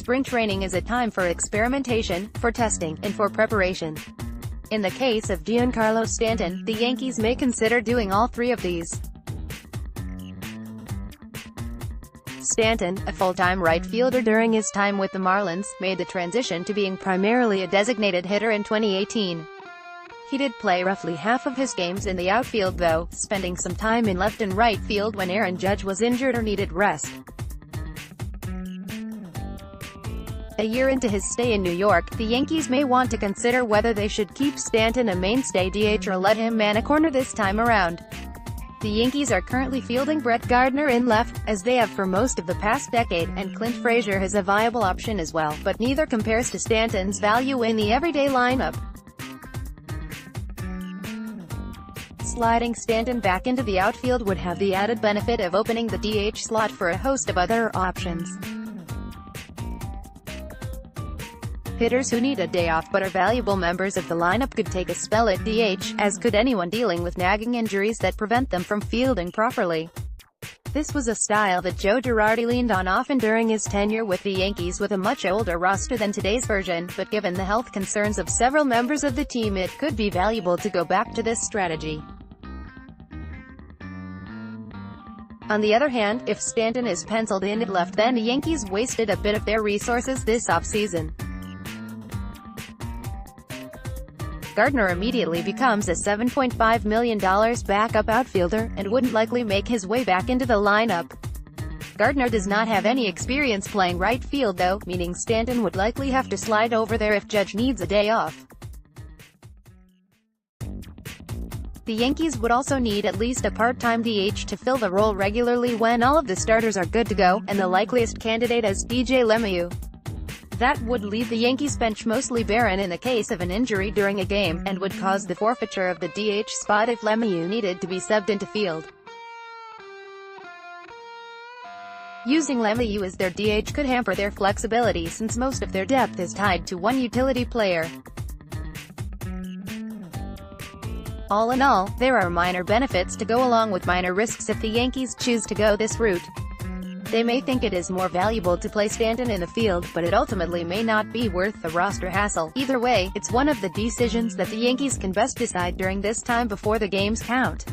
spring training is a time for experimentation, for testing, and for preparation. In the case of Giancarlo Stanton, the Yankees may consider doing all three of these. Stanton, a full-time right fielder during his time with the Marlins, made the transition to being primarily a designated hitter in 2018. He did play roughly half of his games in the outfield though, spending some time in left and right field when Aaron Judge was injured or needed rest. A year into his stay in New York, the Yankees may want to consider whether they should keep Stanton a mainstay DH or let him man a corner this time around. The Yankees are currently fielding Brett Gardner in left, as they have for most of the past decade, and Clint Frazier is a viable option as well, but neither compares to Stanton's value in the everyday lineup. Sliding Stanton back into the outfield would have the added benefit of opening the DH slot for a host of other options. Hitters who need a day off but are valuable members of the lineup could take a spell at DH, as could anyone dealing with nagging injuries that prevent them from fielding properly. This was a style that Joe Girardi leaned on often during his tenure with the Yankees with a much older roster than today's version, but given the health concerns of several members of the team it could be valuable to go back to this strategy. On the other hand, if Stanton is penciled in at left, then the Yankees wasted a bit of their resources this offseason. Gardner immediately becomes a $7.5 million backup outfielder, and wouldn't likely make his way back into the lineup. Gardner does not have any experience playing right field though, meaning Stanton would likely have to slide over there if Judge needs a day off. The Yankees would also need at least a part-time DH to fill the role regularly when all of the starters are good to go, and the likeliest candidate is DJ LeMahieu. That would leave the Yankees bench mostly barren in the case of an injury during a game, and would cause the forfeiture of the DH spot if LeMahieu needed to be subbed into field. Using LeMahieu as their DH could hamper their flexibility since most of their depth is tied to one utility player. All in all, there are minor benefits to go along with minor risks if the Yankees choose to go this route. They may think it is more valuable to play Stanton in the field, but it ultimately may not be worth the roster hassle. Either way, it's one of the decisions that the Yankees can best decide during this time before the games count.